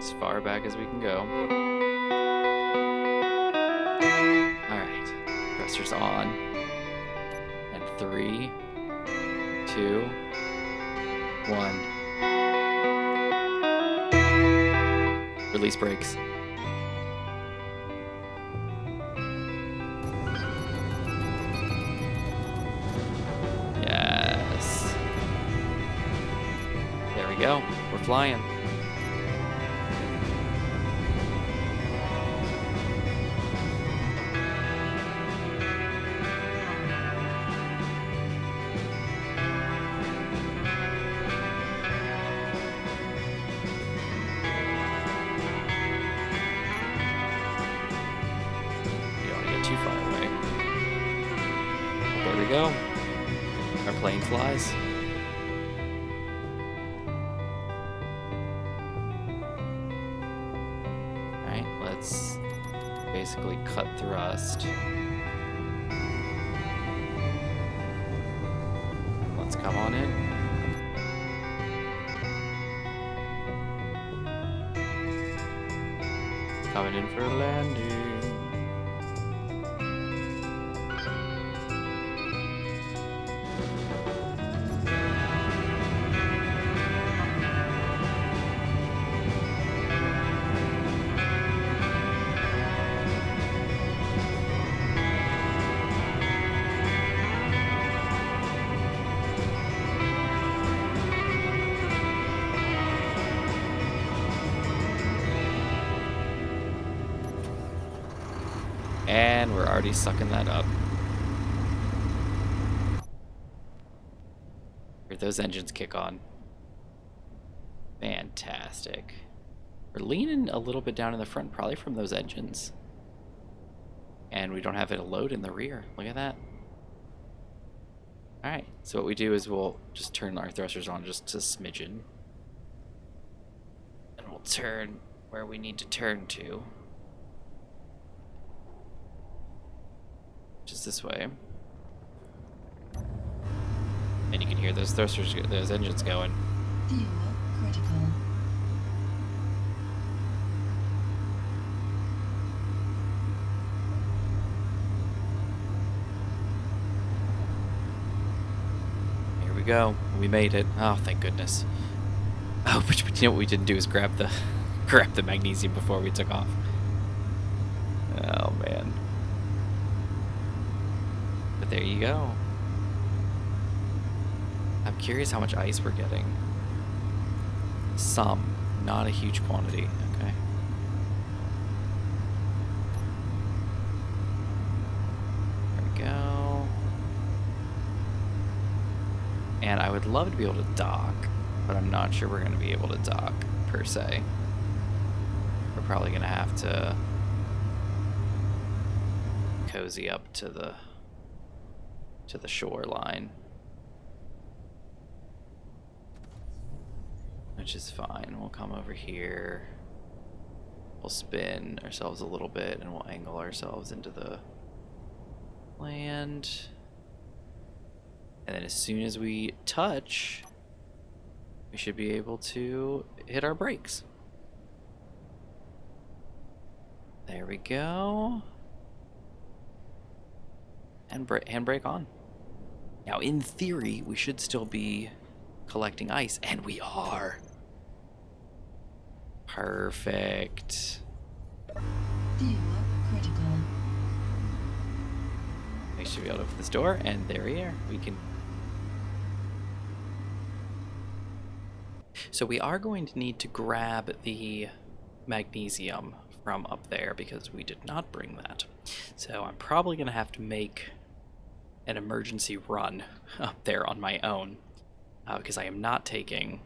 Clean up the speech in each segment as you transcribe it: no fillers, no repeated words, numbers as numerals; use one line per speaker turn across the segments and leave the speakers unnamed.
As far back as we can go. Alright. Thrusters on. And 3, 2, 1. Release brakes. Yes. There we go. We're flying. Too far away. There we go. Our plane flies. Alright, let's basically cut thrust. Let's come on in. Coming in for a landing. And we're already sucking that up. Here, those engines kick on. Fantastic. We're leaning a little bit down in the front, probably from those engines. And we don't have it load in the rear. Look at that. Alright, so what we do is we'll just turn our thrusters on just a smidgen. And we'll turn where we need to turn to. Just this way. And you can hear those thrusters, those engines going.
Fuel critical.
Here we go. We made it. Oh, thank goodness. Oh, but you know what we didn't do is grab the magnesium before we took off. Oh man. But there you go. I'm curious how much ice we're getting. Some, not a huge quantity. Okay. There we go. And I would love to be able to dock, but I'm not sure we're going to be able to dock per se. We're probably going to have to cozy up to the shoreline, which is fine. We'll come over here, we'll spin ourselves a little bit, and we'll angle ourselves into the land, and then as soon as we touch, we should be able to hit our brakes. There we go. And handbrake on. Now, in theory, we should still be collecting ice, and we are. Perfect.
Fuel critical.
We should be able to open this door, and there we are. We can. So we are going to need to grab the magnesium from up there because we did not bring that. So I'm probably going to have to make an emergency run up there on my own because I am not taking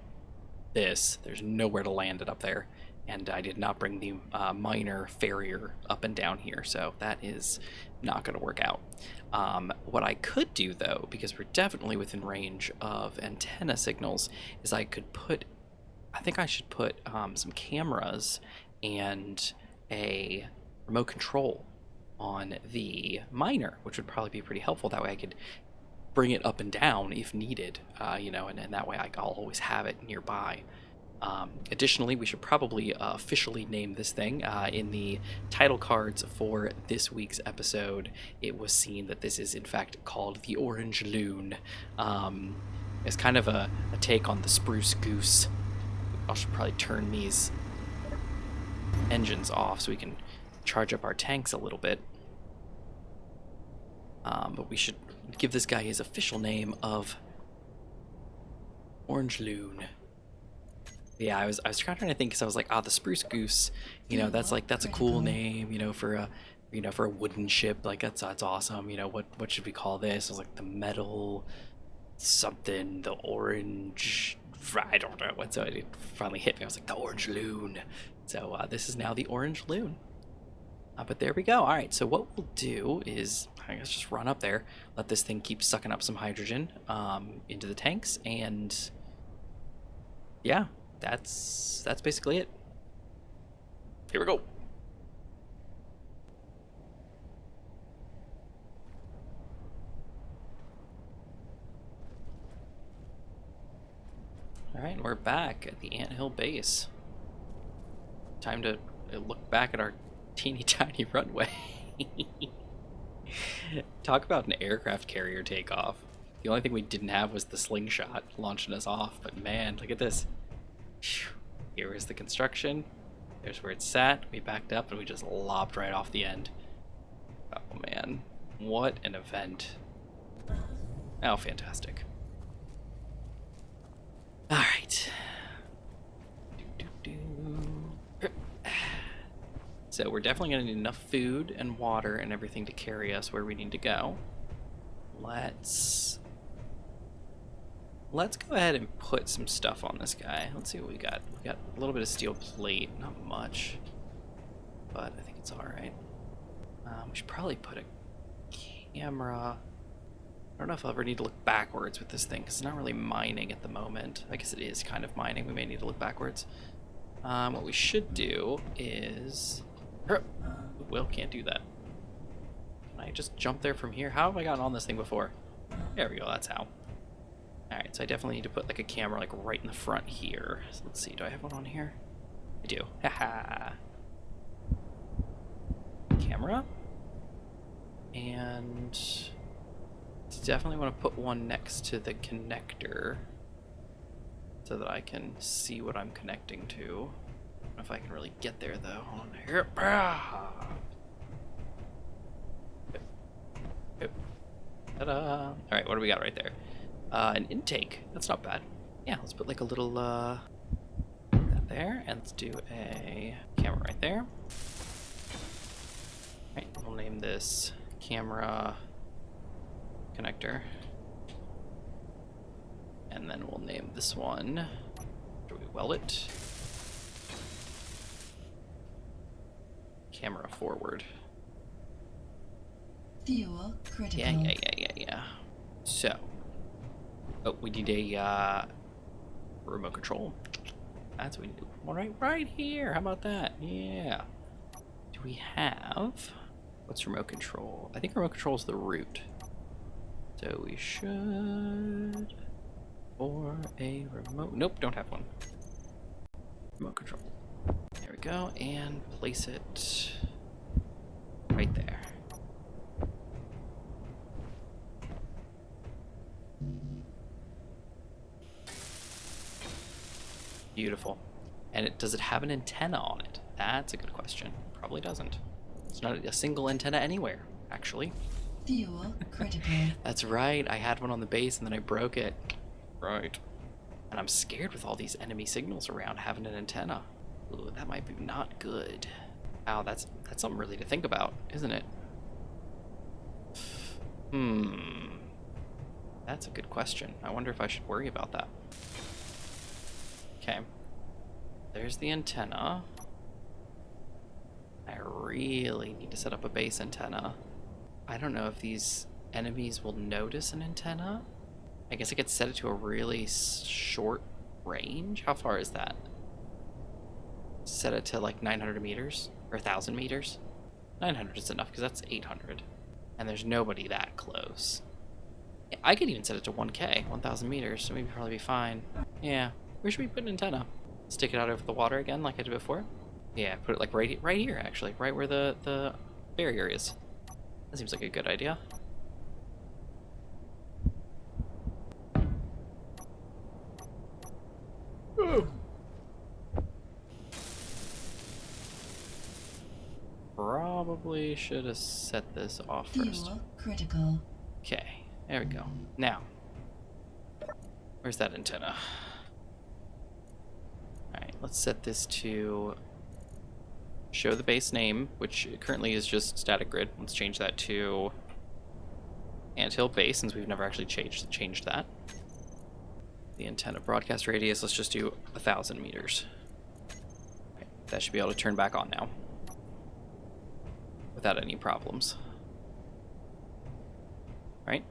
this. There's nowhere to land it up there, and I did not bring the minor farrier up and down here, so that is not going to work out. What I could do, though, because we're definitely within range of antenna signals, is I think I should put some cameras and a remote control on the miner, which would probably be pretty helpful. That way I could bring it up and down if needed, and that way I'll always have it nearby. Additionally, we should probably officially name this thing. In the title cards for this week's episode, it was seen that this is in fact called the Orange Loon. It's kind of a take on the Spruce Goose. I should probably turn these engines off so we can charge up our tanks a little bit. But we should give this guy his official name of Orange Loon. Yeah, I was trying to think because I was like, the Spruce Goose, that's a cool name, for a wooden ship, like that's awesome. What should we call this? I was like the metal something, the orange, I don't know what. So it finally hit me. I was like the Orange Loon. So this is now the Orange Loon. But there we go. All right. So what we'll do is, I guess, just run up there, let this thing keep sucking up some hydrogen into the tanks, and yeah. That's basically it. Here we go. Alright, we're back at the Anthill base. Time to look back at our teeny tiny runway. Talk about an aircraft carrier takeoff. The only thing we didn't have was the slingshot launching us off, but man, look at this. Here is the construction. There's where it sat. We backed up and we just lobbed right off the end. Oh man, what an event. Oh, fantastic. Alright. So we're definitely going to need enough food and water and everything to carry us where we need to go. Let's go ahead and put some stuff on this guy. Let's see what we got. We got a little bit of steel plate, not much, but I think it's all right. We should probably put a camera. I don't know if I'll ever need to look backwards with this thing because it's not really mining at the moment. I guess it is kind of mining. We may need to look backwards. What we should do is, Will can't do that. Can I just jump there from here? How have I gotten on this thing before? There we go. That's how. Alright, so I definitely need to put like a camera like right in the front here. So let's see, do I have one on here? I do. Haha. Camera. And definitely want to put one next to the connector so that I can see what I'm connecting to. I don't know if I can really get there though. On here. Ta-da! Alright, what do we got right there? An intake. That's not bad. Yeah, let's put like a little that there, and let's do a camera right there. Alright, we'll name this camera connector. And then we'll name this one, do we weld it? Camera forward.
Fuel critical.
Yeah. So, oh, we need a remote control. That's what we need. All right here. How about that? Yeah. Do we have, what's remote control? I think remote control is the root. So we should, or a remote. Nope, don't have one. Remote control. There we go, and place it right there. Beautiful. And does it have an antenna on it? That's a good question. Probably doesn't. It's not a single antenna anywhere, actually.
Fuel critical.
That's right. I had one on the base and then I broke it. Right. And I'm scared with all these enemy signals around having an antenna. Ooh, that might be not good. Wow, that's something really to think about, isn't it? That's a good question. I wonder if I should worry about that. Okay. There's the antenna. I really need to set up a base antenna. I don't know if these enemies will notice an antenna. I guess I could set it to a really short range. How far is that? Set it to like 900 meters or 1,000 meters. 900 is enough because that's 800. And there's nobody that close. Yeah, I could even set it to 1K, 1,000 meters, so maybe probably be fine. Yeah, where should we put an antenna? Stick it out over the water again like I did before. Yeah, put it like right here actually, right where the barrier is. That seems like a good idea. Probably should have set this off first.
Fuel critical.
Okay, there we go. Now, where's that antenna? Alright, let's set this to show the base name, which currently is just static grid. Let's change that to anthill base, since we've never actually changed that. The antenna broadcast radius, let's just do 1,000 meters. Right, that should be able to turn back on now without any problems. Right?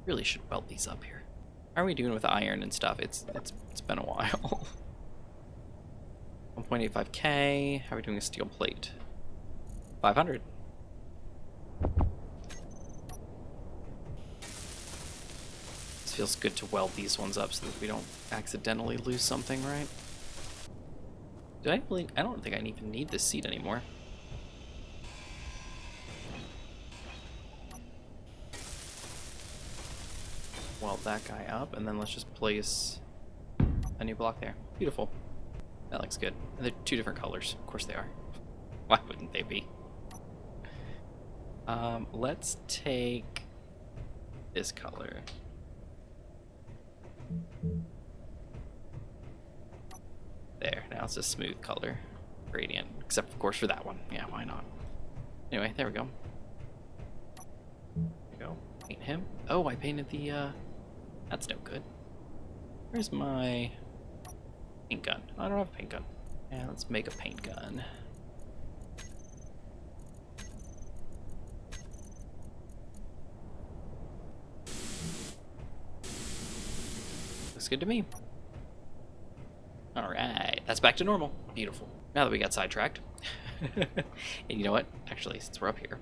Really should weld these up here. How are we doing with iron and stuff? It's been a while. 1.85K. How are we doing with steel plate? 500. This feels good to weld these ones up so that we don't accidentally lose something, right? I don't think I even need this seat anymore. Weld that guy up, and then let's just place a new block there. Beautiful. That looks good. And they're two different colors. Of course they are. Why wouldn't they be? Let's take this color. There, now it's a smooth color. Gradient. Except, of course, for that one. Yeah, why not? Anyway, there we go. There we go. Paint him. Oh, I painted the, that's no good. Where's my paint gun? I don't have a paint gun. Yeah, let's make a paint gun. Looks good to me. Alright, that's back to normal. Beautiful. Now that we got sidetracked. And you know what? Actually, since we're up here,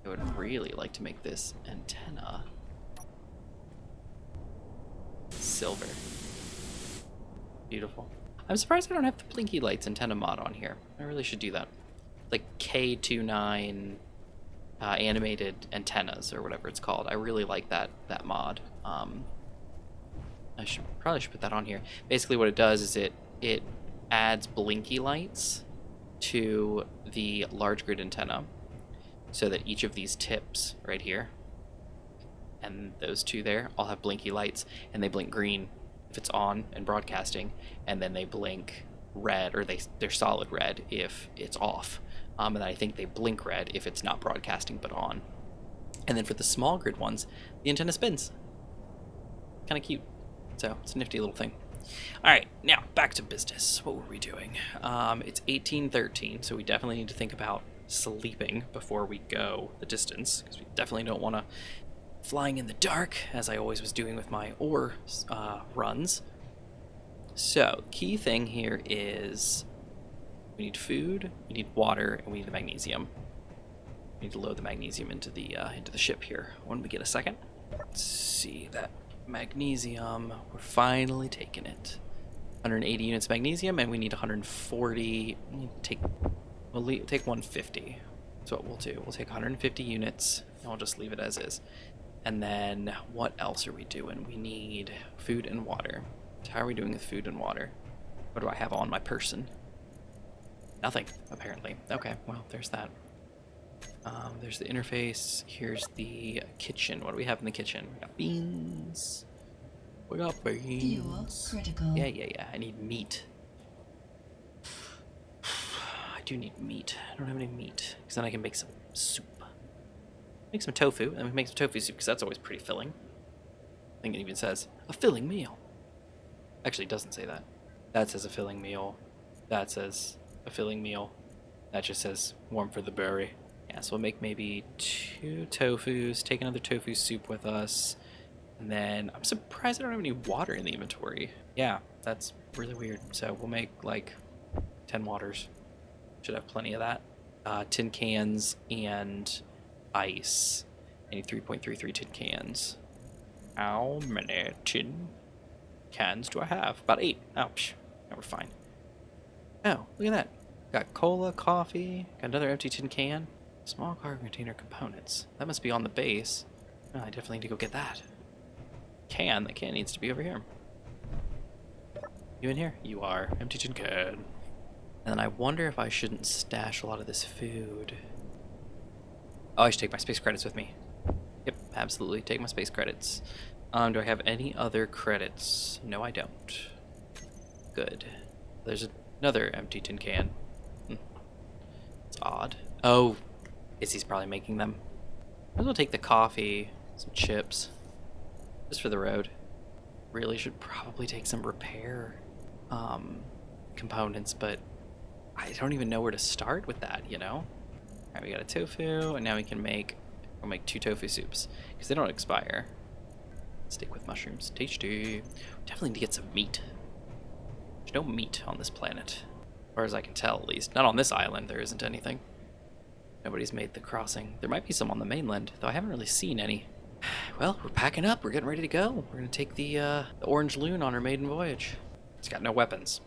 I would really like to make this antenna silver. Beautiful. I'm surprised I don't have the blinky lights antenna mod on here. I really should do that. Like K29 animated antennas or whatever it's called. I really like that mod. I probably should put that on here. Basically what it does is it adds blinky lights to the large grid antenna so that each of these tips right here and those two there all have blinky lights, and they blink green if it's on and broadcasting, and then they blink red, or they're solid red if it's off. And then I think they blink red if it's not broadcasting but on. And then for the small grid ones, the antenna spins. Kind of cute. So it's a nifty little thing. All right, now back to business. What were we doing? It's 18:13, so we definitely need to think about sleeping before we go the distance, because we definitely don't want to flying in the dark, as I always was doing with my ore runs. So key thing here is we need food, we need water, and we need the magnesium. We need to load the magnesium into the ship here when we get a second. Let's see that. Magnesium, we're finally taking it. 180 units of magnesium, and we need 140. We'll take 150. That's what we'll do. We'll take 150 units, and we'll just leave it as is. And then what else are we doing? We need food and water. So how are we doing with food and water? What do I have on my person? Nothing, apparently. Okay, well, there's that. There's the interface. Here's the kitchen. What do we have in the kitchen? We got beans. We got beans.
Fuel critical.
Yeah. I need meat. I do need meat. I don't have any meat, because then I can make some soup. Make some tofu, and we can make some tofu soup, because that's always pretty filling. I think it even says a filling meal. Actually, it doesn't say that. That says a filling meal. That says a filling meal. That just says warm for the berry. Yeah, so we'll make maybe 2 tofus, take another tofu soup with us, and then I'm surprised I don't have any water in the inventory. Yeah, that's really weird. So we'll make like 10 waters. Should have plenty of that. Tin cans and ice. I need 3.33 tin cans. How many tin cans do I have? About 8. Ouch. Now we're fine. Oh, look at that. Got cola, coffee, got another empty tin can. Small cargo container components. That must be on the base. Oh, I definitely need to go get that. The can needs to be over here. You in here? You are. Empty tin can. And then I wonder if I shouldn't stash a lot of this food. Oh, I should take my space credits with me. Yep, absolutely. Take my space credits. Do I have any other credits? No, I don't. Good. There's another empty tin can. It's odd. Oh, Izzy's probably making them. Might as well take the coffee, some chips, just for the road. Really should probably take some repair components, but I don't even know where to start with that, you know? Alright, we got a tofu, and now we'll make 2 tofu soups, because they don't expire. Steak with mushrooms, tasty. Definitely need to get some meat. There's no meat on this planet. As far as I can tell, at least. Not on this island, there isn't anything. Nobody's made the crossing. There might be some on the mainland, though I haven't really seen any. Well, we're packing up. We're getting ready to go. We're going to take the Orange Loon on her maiden voyage. She's got no weapons.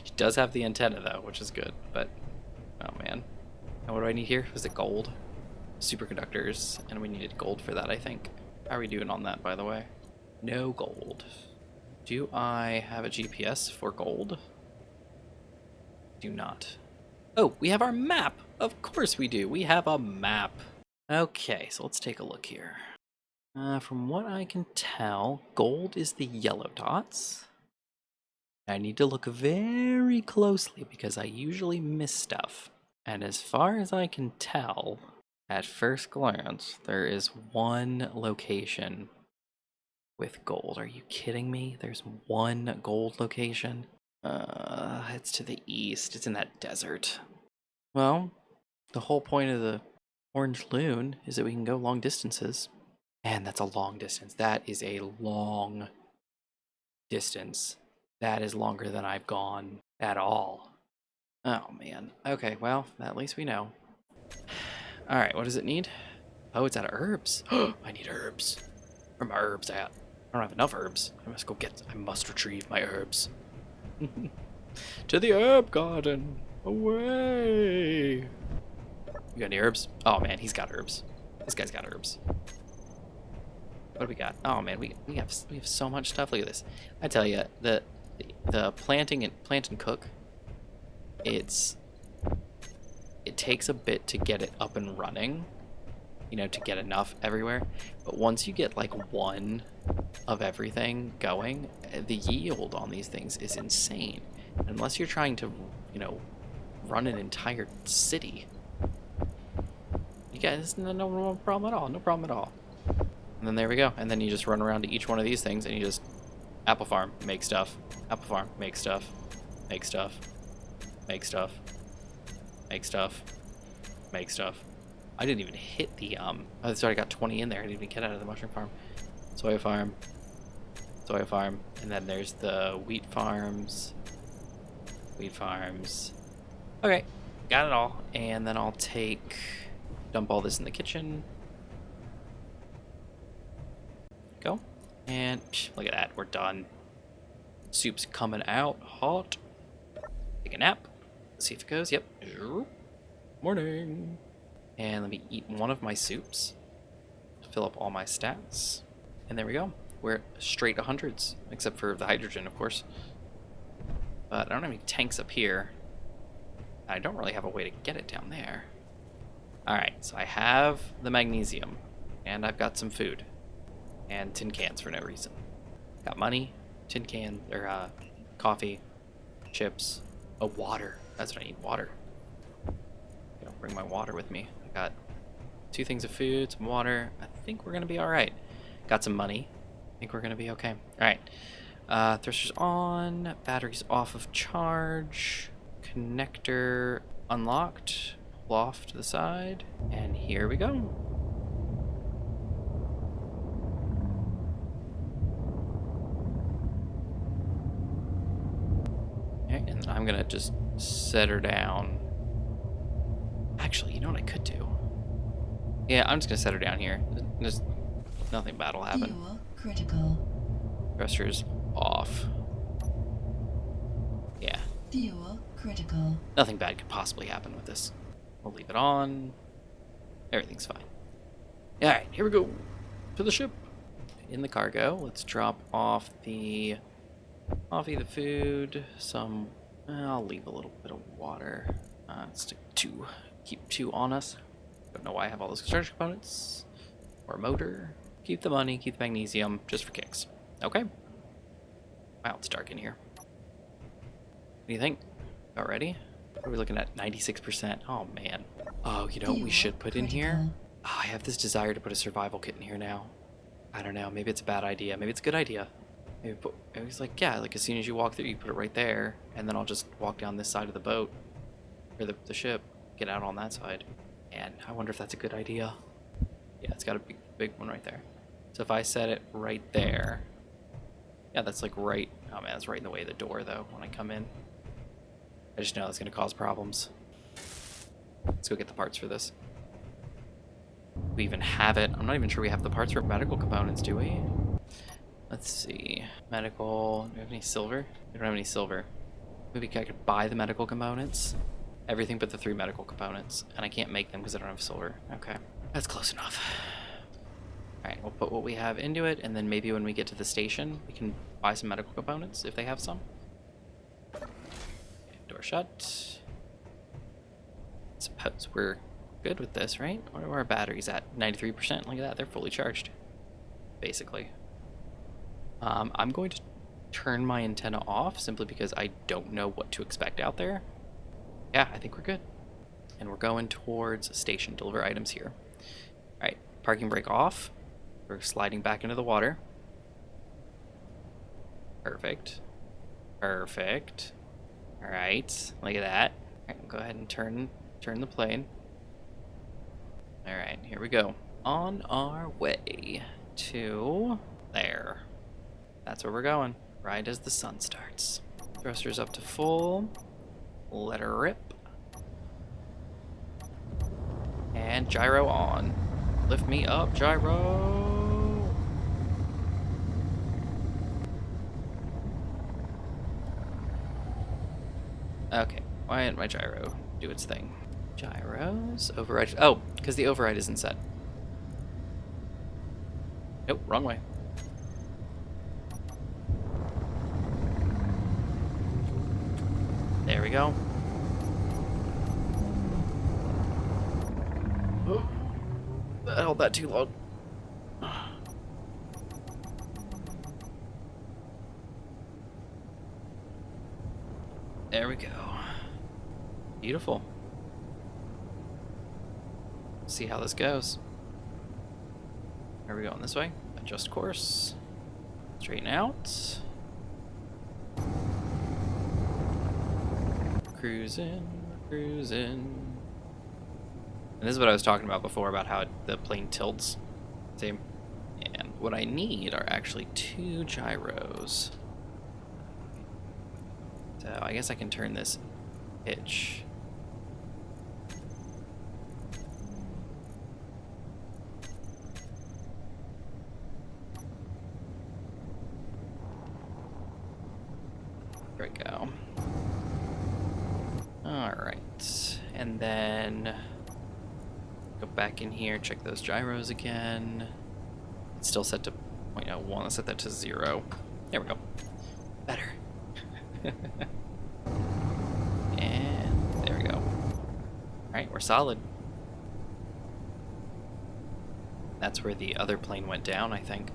She does have the antenna, though, which is good, but... Oh, man. And what do I need here? Was it gold? Superconductors, and we needed gold for that, I think. How are we doing on that, by the way? No gold. Do I have a GPS for gold? Do not. Oh, we have our map! Of course we do! We have a map! Okay, so let's take a look here. From what I can tell, gold is the yellow dots. I need to look very closely because I usually miss stuff. And as far as I can tell, at first glance, there is one location with gold. Are you kidding me? There's one gold location? It's to the east. It's in that desert. Well, the whole point of the Orange Loon is that we can go long distances. And that's a long distance. That is a long distance. That is longer than I've gone at all. Oh, man. Okay, well, at least we know. Alright, what does it need? Oh, it's out of herbs. I need herbs. Where are my herbs at? I don't have enough herbs. I must retrieve my herbs. To the herb garden. Away. You got any herbs? Oh, man, he's got herbs. This guy's got herbs. What do we got? Oh, man, we have so much stuff. Look at this. I tell you, the plant and cook, it takes a bit to get it up and running, you know, to get enough everywhere. But once you get like one of everything going, the yield on these things is insane. Unless you're trying to, you know, run an entire city. You guys, no problem at all. No problem at all. And then there we go. And then you just run around to each one of these things and you just apple farm, make stuff. Apple farm, make stuff. Make stuff. Make stuff. Make stuff. Make stuff. I didn't even hit the oh, sorry, I got 20 in there. I didn't even get out of the mushroom farm. Soy farm. Soy farm. And then there's the wheat farms. Wheat farms. Okay, got it all. And then I'll dump all this in the kitchen. Go. And look at that, we're done. Soup's coming out hot. Take a nap. Let's see if it goes. Yep. Morning. And let me eat one of my soups. Fill up all my stats. And there we go. We're straight 100s, except for the hydrogen, of course. But I don't have any tanks up here. I don't really have a way to get it down there. Alright, so I have the magnesium. And I've got some food. And tin cans for no reason. Got money, tin can, or coffee, chips, water. That's what I need, water. I'll bring my water with me. I got 2 things of food, some water. I think we're gonna be all right. Got some money. I think we're gonna be okay. All right. Thrusters on. Batteries off of charge. Connector unlocked. Pull off to the side, and here we go. Okay, and then I'm gonna just set her down. Actually, you know what I could do? Yeah, I'm just gonna set her down here. There's nothing bad will happen.
Fuel critical.
Thrusters off.
Fuel critical.
Nothing bad could possibly happen with this. We'll leave it on. Everything's fine. Alright, here we go. To the ship. In the cargo, let's drop off the coffee, the food, some... I'll leave a little bit of water. Stick two. Keep two on us. Don't know why I have all those construction components. Or motor. Keep the money, keep the magnesium, just for kicks. Okay. Wow, it's dark in here. What do you think? About ready? What are we looking at? 96%. Oh, man. Oh, you know what we should put in here? Oh, I have this desire to put a survival kit in here now. I don't know. Maybe it's a bad idea. Maybe it's a good idea. Maybe it's like, yeah, like as soon as you walk through, you put it right there, and then I'll just walk down this side of the boat, or the ship, get out on that side. And I wonder if that's a good idea. Yeah, it's got a big one right there. So if I set it right there, yeah, that's like right, oh man, that's right in the way of the door though, when I come in. I just know that's gonna cause problems. Let's go get the parts for this. We even have it. I'm not even sure we have the parts for medical components, do we? Let's see. Medical, do we have any silver? We don't have any silver. Maybe I could buy the medical components. Everything but the 3 medical components. And I can't make them because I don't have silver. Okay, that's close enough. Alright, we'll put what we have into it, and then maybe when we get to the station, we can buy some medical components if they have some. Okay, door shut. Suppose we're good with this, right? Where are our batteries at? 93%. Look at that, they're fully charged. Basically. I'm going to turn my antenna off simply because I don't know what to expect out there. Yeah, I think we're good. And we're going towards station. Deliver items here. Alright, parking brake off. We're sliding back into the water. Perfect. Perfect. Alright, look at that. Alright, we'll go ahead and turn the plane. Alright, here we go. On our way to there. That's where we're going. Right as the sun starts. Thrusters up to full. Let her rip. And gyro on. Lift me up, gyro. Okay, why didn't my gyro do its thing? Gyros, override. Oh, because the override isn't set. Nope, wrong way. There we go. Oh, that held that too long. There we go. Beautiful. See how this goes. Are we going this way? Adjust course. Straighten out. Cruising, cruising. And this is what I was talking about before about how the plane tilts. See? And what I need are actually 2 gyros. So I guess I can turn this pitch. There we go. Alright. And then go back in here, check those gyros again. It's still set to 0.01. Let's set that to 0. There we go. Better. And there we go. Alright, we're solid. That's where the other plane went down, I think.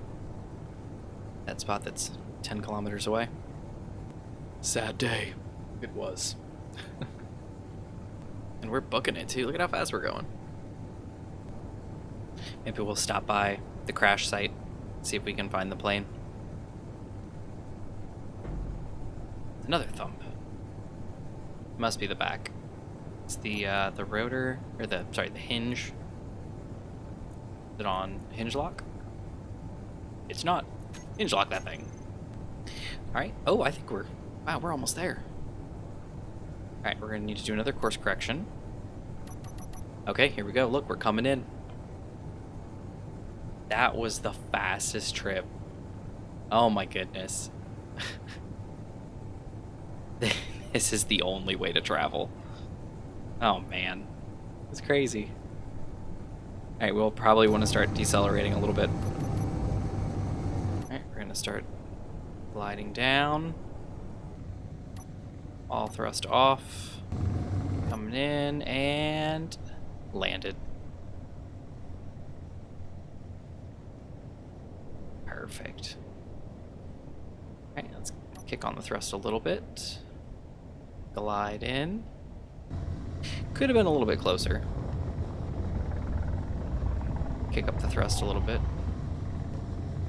That spot that's 10 kilometers away. Sad day. It was. And we're booking it too. Look at how fast we're going. Maybe we'll stop by the crash site, see if we can find the plane. Another thump. Must be the back. It's the rotor, or the hinge. Is it on hinge lock? It's not. Hinge lock that thing. Alright. Oh, I think we're almost there. Alright, we're gonna need to do another course correction. Okay, here we go. Look, we're coming in. That was the fastest trip. Oh my goodness. This is the only way to travel. Oh man, it's crazy. Alright, we'll probably want to start decelerating a little bit. Alright, we're going to start gliding down. All thrust off. Coming in and landed. Perfect. Alright, let's kick on the thrust a little bit. Glide in. Could have been a little bit closer. Kick up the thrust a little bit.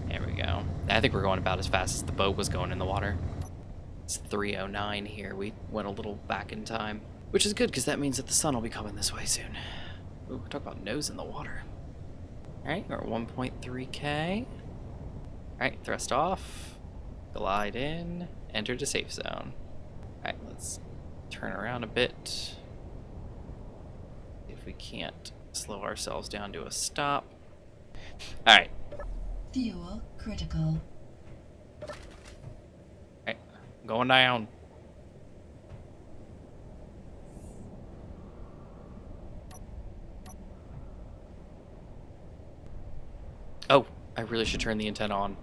There we go. I think we're going about as fast as the boat was going in the water. It's 3:09 here. We went a little back in time, which is good because that means that the sun will be coming this way soon. Ooh, talk about nose in the water. Alright, we're at 1.3K. Alright, thrust off. Glide in. Enter to safe zone. Alright, let's turn around a bit. See if we can't slow ourselves down to a stop. Alright.
Fuel critical.
Alright, going down. Oh, I really should turn the antenna on.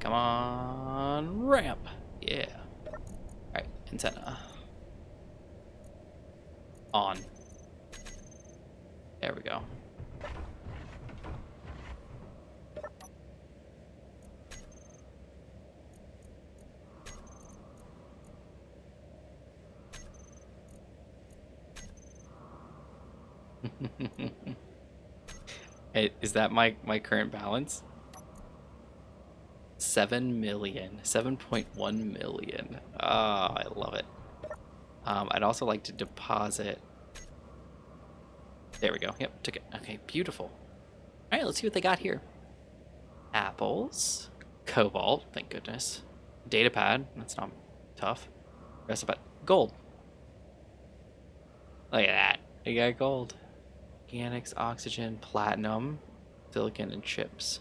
Come on, ramp. Yeah. Alright, antenna. On. There we go. Hey, is that my current balance? 7 million. 7.1 million. Ah, I love it. I'd also like to deposit. There we go. Yep, took it. Okay, beautiful. All right, let's see what they got here. Apples, cobalt, thank goodness. Data pad, that's not tough. Rest of it, gold. Look at that. They got gold. Organics, oxygen, platinum, silicon, and chips.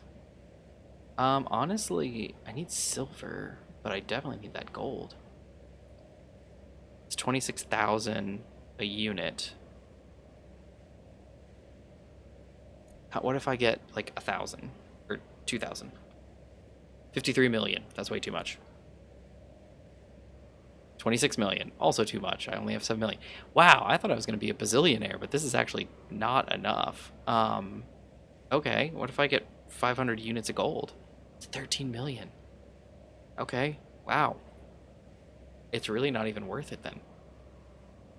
Honestly, I need silver, but I definitely need that gold. It's 26,000 a unit. What if I get like 1,000 or 2,000? 53 million. That's way too much. 26 million. Also too much. I only have 7 million. Wow, I thought I was going to be a bazillionaire, but this is actually not enough. Okay, what if I get 500 units of gold? It's 13 million. Okay, wow. It's really not even worth it then.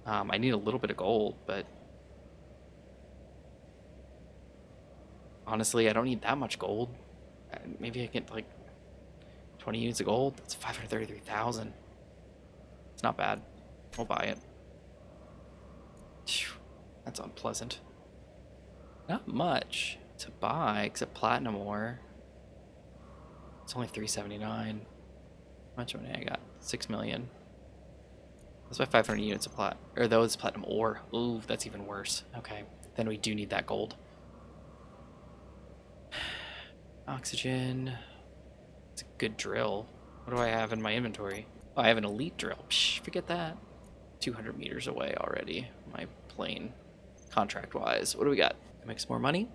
I need a little bit of gold, but honestly, I don't need that much gold. Maybe I get like 20 units of gold. That's 533,000. It's not bad. We'll buy it. Phew, that's unpleasant. Not much to buy except platinum ore. It's only 379. How much money I got? 6 million. That's why 500 units of plat, or those platinum ore. Ooh, that's even worse. Okay, then we do need that gold. Oxygen. It's a good drill. What do I have in my inventory? Oh, I have an elite drill. Psh, forget that. 200 meters away already. My plane, contract-wise. What do we got? Make some more money.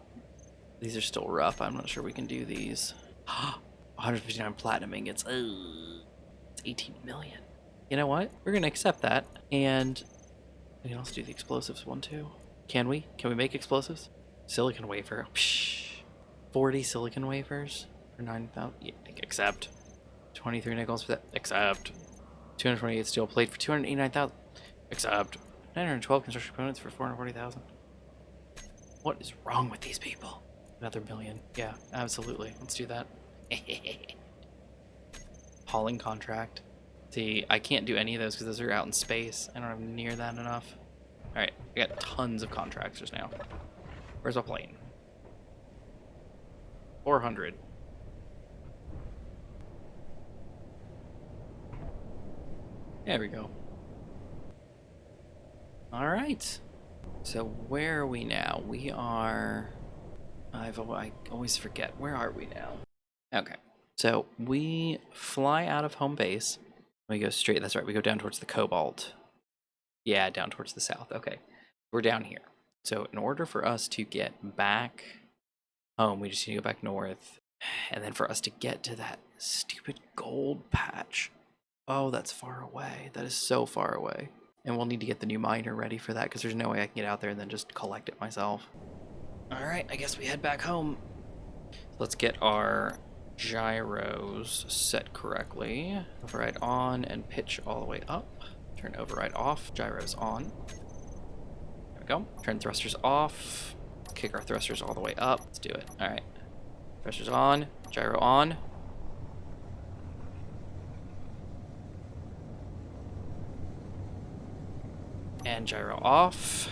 These are still rough. I'm not sure we can do these. 159 platinum ingots. Ugh. It's 18 million. You know what? We're gonna accept that, and we can also do the explosives one too. Can we? Can we make explosives? Silicon wafer. Psh. 40 silicon wafers for 9,000. Yeah, accept. 23 nickels for that. Accept. 228 steel plate for 289,000. Accept. 912 construction components for 440,000. What is wrong with these people? Another million. Yeah, absolutely. Let's do that. Hauling contract. See, I can't do any of those because those are out in space. I don't have near that enough. Alright, I got tons of contractors now. Where's my plane? 400. There we go. Alright. So where are we now? We are... I always forget. Where are we now? Okay. So we fly out of home base. We go straight, that's right, we go down towards the cobalt. Yeah, down towards the south. Okay, we're down here. So in order for us to get back home, we just need to go back north. And then for us to get to that stupid gold patch. Oh, that's far away. That is so far away. And we'll need to get the new miner ready for that because there's no way I can get out there and then just collect it myself. All right, I guess we head back home. Let's get our gyros set correctly. Override on and pitch all the way up. Turn override off, gyros on. There we go. Turn thrusters off. Kick our thrusters all the way up. Let's do it. All right. Thrusters on, gyro on. And gyro off.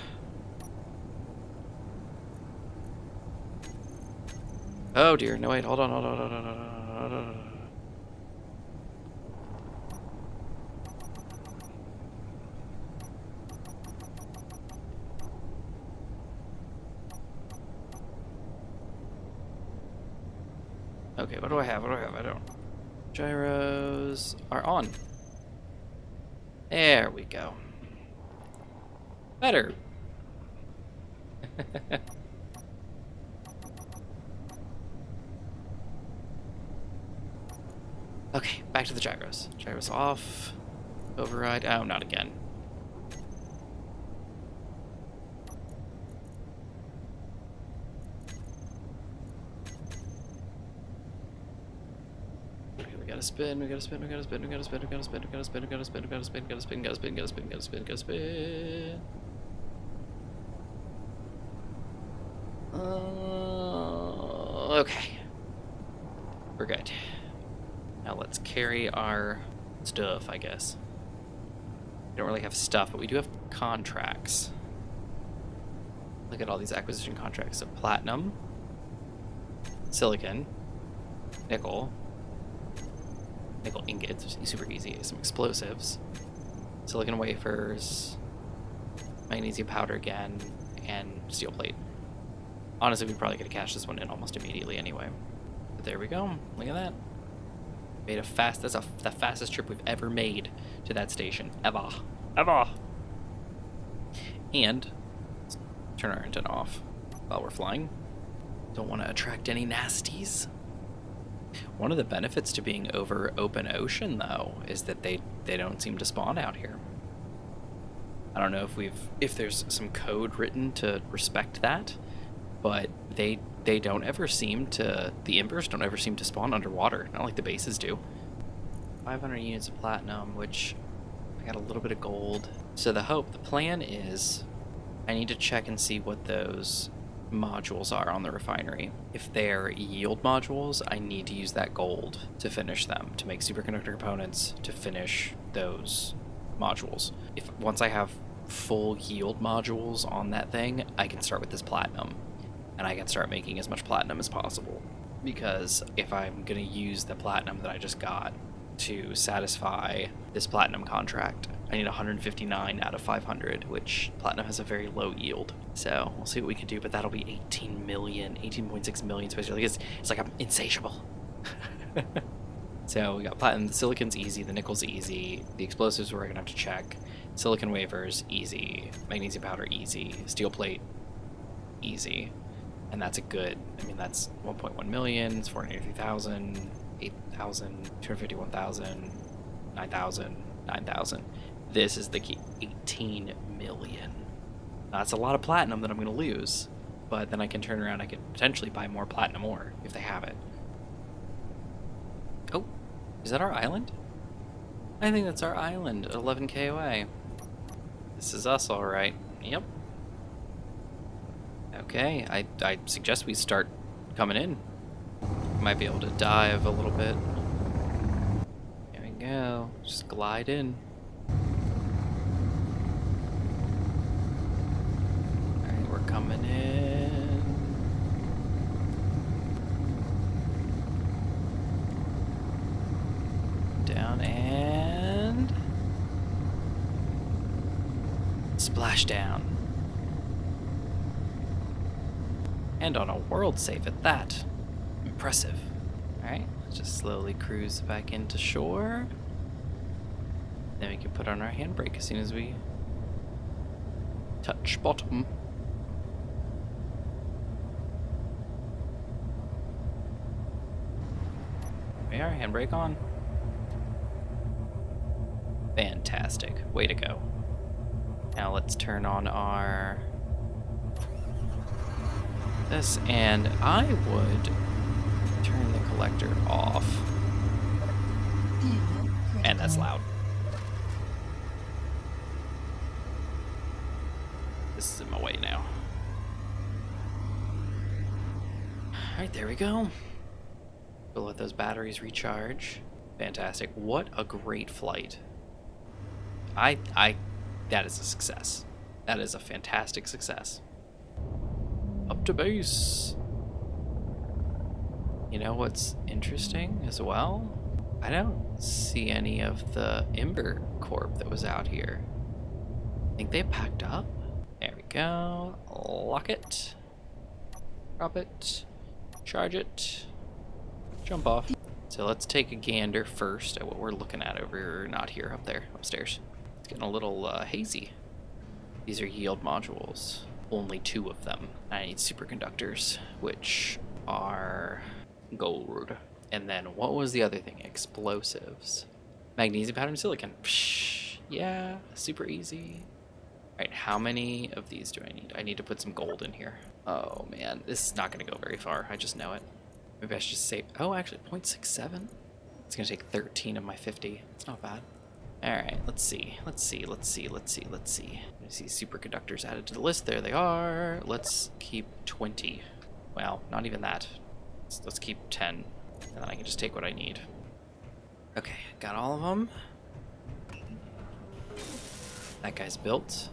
Oh dear, no wait, hold on. Okay, what do I have? I don't. Gyros are on. There we go. Better. Okay, back to the gyros. Gyros off. Override. Oh, not again. Okay, we gotta spin. Okay. We're good. Now let's carry our stuff, I guess. We don't really have stuff, but we do have contracts. Look at all these acquisition contracts. So platinum, silicon, nickel ingots, which is super easy. Some explosives, silicon wafers, magnesium powder again, and steel plate. Honestly, we're probably gonna cash this one in almost immediately anyway. But there we go. Look at that. Made a fast. That's the fastest trip we've ever made to that station. Ever. And let's turn our engine off while we're flying. Don't want to attract any nasties. One of the benefits to being over open ocean, though, is that they don't seem to spawn out here. I don't know if there's some code written to respect that, but they don't ever seem to, the embers don't ever seem to spawn underwater, not like the bases do. 500 units of platinum, which I got a little bit of gold. So the plan is I need to check and see what those modules are on the refinery. If they're yield modules, I need to use that gold to finish them, to make superconductor components to finish those modules. Once I have full yield modules on that thing, I can start with this platinum. And I can start making as much platinum as possible. Because if I'm going to use the platinum that I just got to satisfy this platinum contract, I need 159 out of 500, which platinum has a very low yield. So we'll see what we can do, but that'll be 18.6 million spatial. It's like I'm insatiable. So we got platinum, the silicon's easy, the nickel's easy, the explosives we're going to have to check, silicon wafers, easy, magnesium powder, easy, steel plate, easy. And that's a good, that's 1.1 million, it's 483,000, 8,000, 251,000, 9,000, 9,000. This is the key, 18 million. Now, that's a lot of platinum that I'm going to lose, but then I can turn around, I could potentially buy more platinum ore if they have it. Oh, is that our island? I think that's our island, 11k away. This is us, all right. Yep. Okay, I suggest we start coming in. Might be able to dive a little bit. There we go. Just glide in. Alright, we're coming in. Down and splash down. And on a world save at that. Impressive. Alright, let's just slowly cruise back into shore. Then we can put on our handbrake as soon as we touch bottom. We are, handbrake on. Fantastic. Way to go. Now let's turn on our this, and I would turn the collector off.
Fuel
And that's
critical.
loud. This is in my way now. Alright, there we go. We'll let those batteries recharge. Fantastic. What a great flight. That is a success. That is a fantastic success. Up to base. You know what's interesting as well? I don't see any of the Ember Corp that was out here. I think they packed up. There we go. Lock it. Drop it. Charge it. Jump off. So let's take a gander first at what we're looking at over, not here, up there, upstairs. It's getting a little hazy. These are yield modules. Only 2 of them. I need superconductors, which are gold. And then what was the other thing? Explosives. Magnesium powder and silicon. Psh, yeah, super easy. Alright, how many of these do I need? I need to put some gold in here. Oh man, this is not going to go very far. I just know it. Maybe I should just say, oh, actually, 0.67? It's going to take 13 of my 50. It's not bad. Alright, let's see. I see superconductors added to the list. There they are. Let's keep 20. Well, not even that. Let's keep 10. And then I can just take what I need. Okay, got all of them. That guy's built.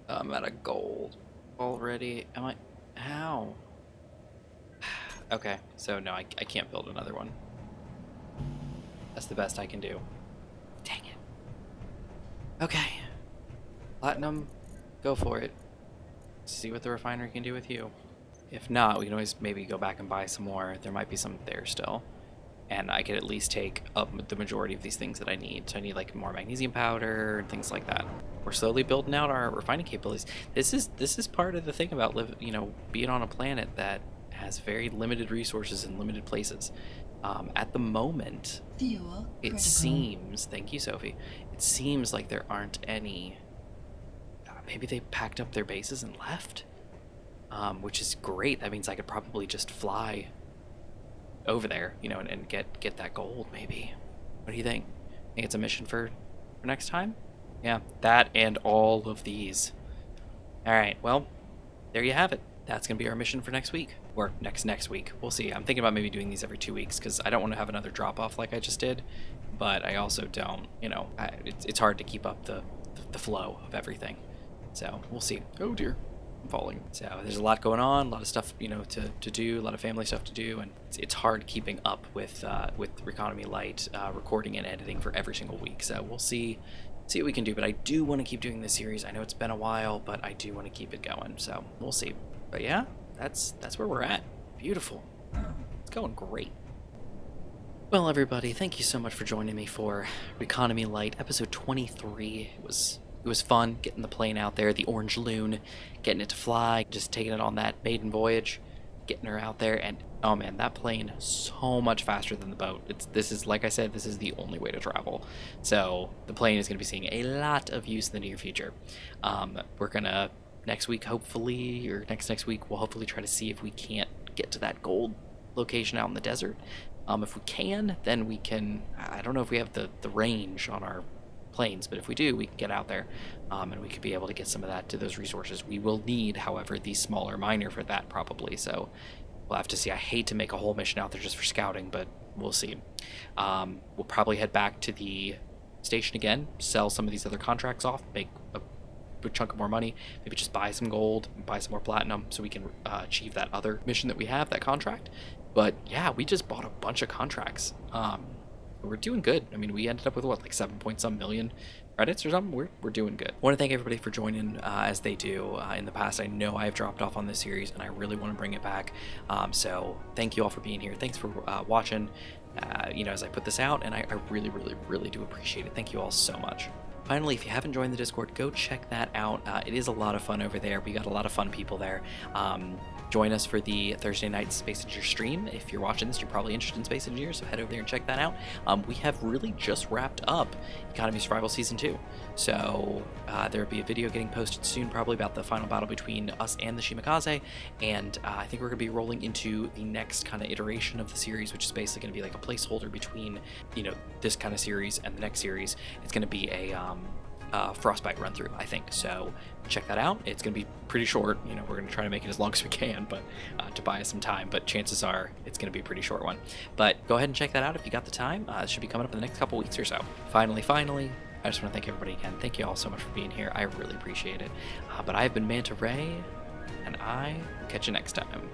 I'm out of gold already. Am I? How? Okay, so no, I can't build another one. That's the best I can do. Dang it. Okay. Platinum, go for it. See what the refinery can do with you. If not, we can always maybe go back and buy some more. There might be some there still. And I could at least take up the majority of these things that I need. So I need like more magnesium powder and things like that. We're slowly building out our refining capabilities. This is part of the thing about being on a planet that has very limited resources in limited places. At the moment,
Fuel
it
critical.
seems, thank you, Sophie, it seems like there aren't any, maybe they packed up their bases and left, which is great. That means I could probably just fly over there, and get that gold, maybe. What do you think? Think it's a mission for next time? Yeah, that and all of these. Alright, well, there you have it. That's going to be our mission for next week. Or next week. We'll see. I'm thinking about maybe doing these every 2 weeks because I don't want to have another drop-off like I just did. But I also don't, it's hard to keep up the flow of everything. So, we'll see. Oh dear. I'm falling. So, there's a lot going on, a lot of stuff, to do, a lot of family stuff to do, and it's hard keeping up with Reconomy Lite, recording and editing for every single week. So, we'll see what we can do. But I do want to keep doing this series. I know it's been a while, but I do want to keep it going. So, we'll see. But yeah, that's where we're at. Beautiful. It's going great. Well, everybody, thank you so much for joining me for Reconomy Lite, episode 23. It was fun getting the plane out there, the Orange Loon, getting it to fly, just taking it on that maiden voyage, getting her out there, and oh man, that plane so much faster than the boat. This is like I said, this is the only way to travel. So the plane is going to be seeing a lot of use in the near future. We're gonna next week, hopefully, or next week, we'll hopefully try to see if we can't get to that gold location out in the desert. If we can, then we can, I don't know if we have the range on our planes, but if we do, we can get out there, and we could be able to get some of that to those resources. We will need, however, the smaller miner for that probably, so we'll have to see. I hate to make a whole mission out there just for scouting, but we'll see. We'll probably head back to the station again, sell some of these other contracts off, make a good chunk of more money, maybe just buy some gold, buy some more platinum so we can achieve that other mission that we have, that contract. But yeah, we just bought a bunch of contracts. We're doing good. I mean, we ended up with what, like 7 point some million credits or something. We're doing good. I want to thank everybody for joining as they do in the past. I know I've dropped off on this series and I really want to bring it back. So thank you all for being here. Thanks for watching. as I put this out, and I really, really, really do appreciate it. Thank you all so much. Finally, if you haven't joined the Discord, go check that out. It is a lot of fun over there. We got a lot of fun people there. Join us for the Thursday night Space Engineer stream. If you're watching this, you're probably interested in Space Engineer, so head over there and check that out. We have really just wrapped up Economy Survival Season 2. So there'll be a video getting posted soon, probably about the final battle between us and the Shimakaze, and I think we're going to be rolling into the next kind of iteration of the series, which is basically going to be like a placeholder between, this kind of series and the next series. It's going to be a Frostbite run through, I think. So check that out. It's going to be pretty short. We're going to try to make it as long as we can, but to buy us some time. But chances are it's going to be a pretty short one. But go ahead and check that out if you got the time. It should be coming up in the next couple weeks or so. Finally, I just want to thank everybody again. Thank you all so much for being here. I really appreciate it. But I've been Manta Ray, and I will catch you next time.